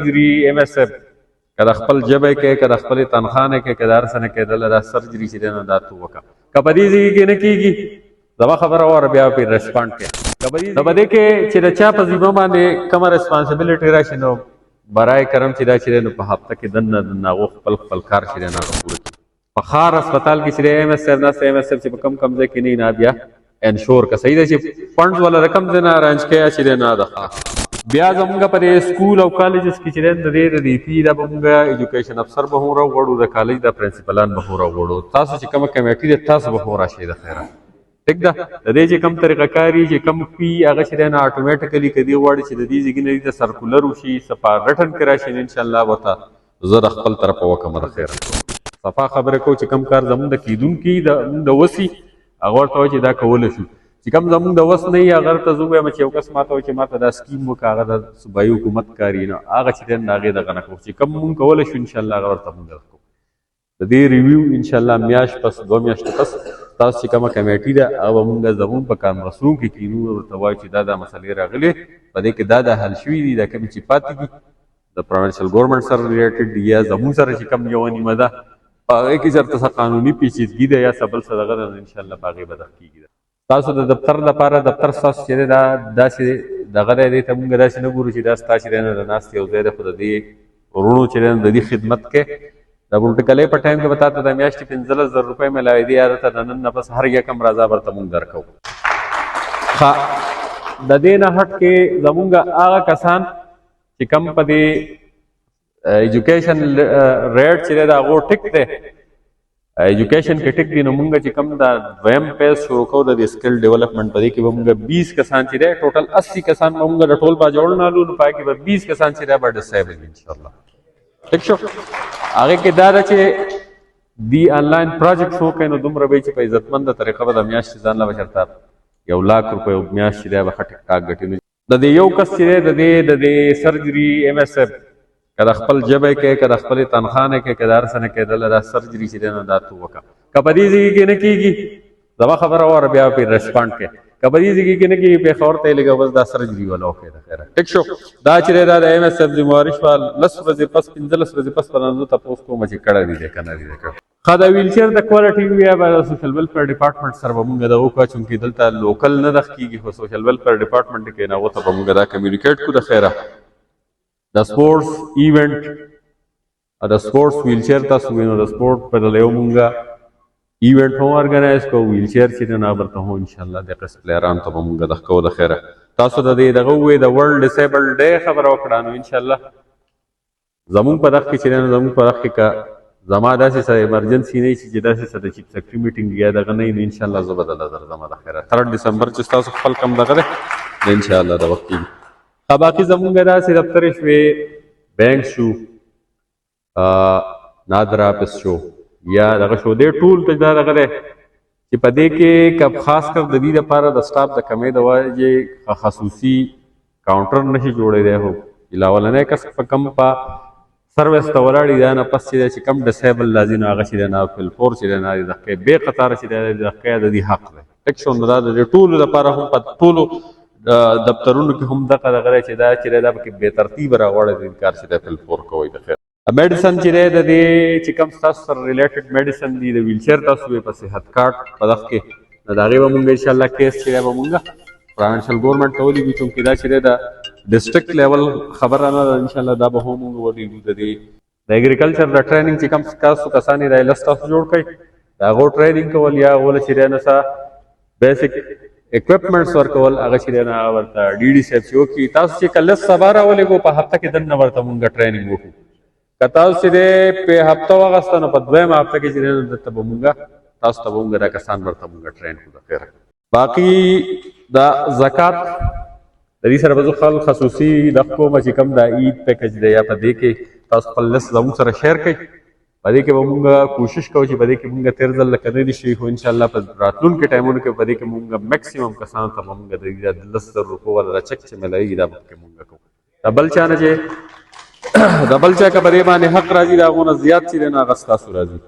سرجری ایم ایس اف کله خپل ژبه کې کله خپل تنخانه کې کله هر سنه کې دله دا سرجری چې دی نو دا تو وکړه که په دې ځای کې نه کېږي زما خبره واره بیا پرې ریسپانډ کړې نو په دې کې چې د چا په ذمه باندې کومه ریسپانسبلټي راشي نو برای کرم چې دا چې دی نو په هفته کې دننه هغو خپل کار چې دی نو هغه پوره کړي په ښار هسپتال کې چې دی ایم ایس اف ناسته ایم ایس اف چې په کم ځای کې نه بیا انشور که صحیح ده چې فنډز والا رقم دی نه ارانج کړی چې دی نه ده بیا زمونږ په سکول او کالجز کې چې دی د دې د فی دا به مونږ ایجوکیشن افسر به هم راوغواړو د کالج د پرنسپلان به هم راوغواړو تاسو چې کومه کمیټي ده تاسو به هم راشئ د خیره ټیک ده د دې چې کوم طریقه کاري چې کوم فی هغه چې دی نه اټومیټیکلي که دې غواړي چې د دې ځای نه د سرکولر وشي سپا رټن کې راشي نو انشاءالله ورته زه د خپل طرفه وکړم د خیره صفا خبره کوو چې کوم کار زمونږ د کیدونکي د وسي هغه ورته وایي چې دا کولی شو چې کوم زمونږ د وس نه وي هغه ته زه ووایم چې یو کس ماته وایي چې ماته دا سکیم وکړه هغه د صوبایي حکومت کاري نو هغه چې دی نو هغې دغه نه کوو چې کوم مونږ کولی شو انشاءالله هغه ورته مونږ کوو د دې ریویو انشاءالله میاشت پس 2 میاشتې پس تاسو چې کومه کمیټي ده هغه به مونږ زمونږ په کار مصروف کې کینو ورته وایو چې دا مسلې راغلې په دې کې دا حل شوي دي دا کومې چې پاتې دي د پروینشل ګورنمنټ سره ریلیټډ دي یا زمونږ سره چې کوم یوه نیمه ده په هغې کې چېرته څه قانوني پیچیدګي ده یا څه بل څه دغه ده نو انشاءالله په هغې به دغه کېږي تاسو د دفتر لپاره دفتر ستاسو چې دی دا داسې دغه دی دې ته مونږ داسې نه ګورو چې دا ستا چې دی نو د ناستې یو ځای دی خو د دې ورونو چې دی نو د دې خدمت کې د پولیټیکلۍ په ټایم کې به تا ته د میاشتې 15,000 روپۍ ملاوېدې یا دلته د نن نه پس هر یکم راځه ورته مونږ درکوو د دې نه هټ کې زمونږ هغه کسان چې کم په دې ایجوکیشن ریټ چې دی د هغو ټیک دی ایجوکیشن کې ټیک دي نو مونږ چې کوم دا دویم پیز شروع کوو د دې سکل ډیولپمنټ په دې کې به مونږ 20 کسان چې دی ټوټل 80 کسان به مونږ د ټول با جوړ نالو نو پای کې به 20 کسان چې دی به ډسایبل انشاءالله ټیک شو هغې کې دا ده چې دی آنلاین پروجیکټ وکړئ نو دومره به چې په عزتمنده طریقه به د میاشتې ځان له به چېرته 1 لاک روپۍ میاشت چې دی به ښه ټیک ټاک ګټي نو د دې یو کس چې دی د دې سرجري ایم ایس اف که د خپل ژبه کې که د خپلې تنخانه کې که د هر څه نه کېدله دا سرجري چې دی نو دا تو وکړه که په دې ځای کې نه کېږي زما خبره واره بیا پرې ریسپانډ کړې که په دې ځای کې نه کېږي پېښور ته یې لږه بس دا سرجري والا وکړې د خیره ټیک شو دا چې دی دا د ایم ایس اف ذمواري شوه 10 ورځې پس 15 ورځې پس به زه تپوس کوم چې کړی دی دی که نه دی دی کړی ښه د ویلچیر د کوالټي بیا به د سوشل ویلفیر ډپارټمنټ سره به مونږ دغه وکړو چونکې دلته لوکل نه دغه کېږي خو سوشل ویلفیر ډپارټمنټ کې نه هغو ته به مونږ دا کمیونیکیټ کړو د خیره د سپورټس ایونټ د سپورټس ویلچیر تاسو وینو د سپورټ په ډله یو مونږ ایونټ هم ارګنایز کوو ویلچیر چې دی نو ورته هم انشاءالله د قسم پلیرانو ته به مونږ دغه کوو د خیره تاسو د دې دغه ووایي د ورلډ ډسیبل ډے خبره وکړه نو انشاءالله زمونږ په دغه کې چې دی نو زمونږ په دغه کې که زما داسې څه ایمرجنسي نه وي چې داسې څه د چیف سیکرټري میټینګ یا دغه نه وي نو انشاءالله زه به دله درځم د خیره 3 ډسمبر چې ستاسو خپل کم دغه دی نو انشاءالله د وخت کېږي ښه باقي زمونږ داسې دفترې شوې بینک شو نادر آفس شو یا دغه شو دی ټول ته دا دغه دی چې په دې کې که خاص کر د دې لپاره د سټاف د کمۍ د وجې خصوصي کاونټر نشي جوړېدی خو لاولنی کس په کم په سروس ته ولاړ دا نه پس چې کم ډسیبل راځي نو هغه چې دی نه فلفور چې دی نه د دقیقې بې قطاره چې دی د دقیقې د دې حق دی ټیک شو نو دا د دې ټولو لپاره هم په ټولو دفترونو کې هم دغه دغه دی چې دا چې دی دا پکې بې ترتیبه راغواړی د انکار چې دی فلفور کوئ د خیر میډیسن چې دی د دې چې کوم ستاسو سره ریلیټډ میډیسن دي د ویلچیر تاسو یې په صحت کارت په دغه کې نو د هغې به مونږ انشاءالله کیس چې دی به مونږ پروینشل ګورنمنټ ته ولیږو چونکې دا چې دی د ډسټرکټ لیول خبره نه ده انشاءالله دا به هم مونږ ولیږو د دې د اګریکلچر د ټریننګ چې کوم تاسو کسان یې دا لس تاسو جوړ کړئ د هغو ټریننګ کول یا هغو له چې دی نه څه بیسک اکوپمنټس ورکول هغه چې دی نه هغه ورته ډي ډي صاحب چې وکړي تاسو چې که لس سبا راولېږو په هفته کې دننه ورته مونږ ټریننګ وکړو که تاسو چې دی په هفته واغسته نو په 2م هفته کې چې دی نو دلته به مونږ تاسو ته به مونږ دا کسان ورته مونږ ټرین کړو د خیره باقي دا زکات د دې سره به زه خصوصي دغه کوم چې کوم دا عید پیکج دی یا په دې کې تاسو خپل لست زموږ سره شیر کړئ په دې کې به مونږ کوشش کوو چې په دې کې مونږ تېر ځل لکه نه دي شوي خو انشاءالله په راتلونکي ټایمونو کې په دې کې مونږ میکسیمم کسانو ته به مونږ د 10,000 روپو والا چک چې میلاویږي دا به پکې مونږ کوو د بل چا نه چې د بل چا که په دې باندې حق راځي د هغو نه زیات چې دی نو هغه ستاسو راځي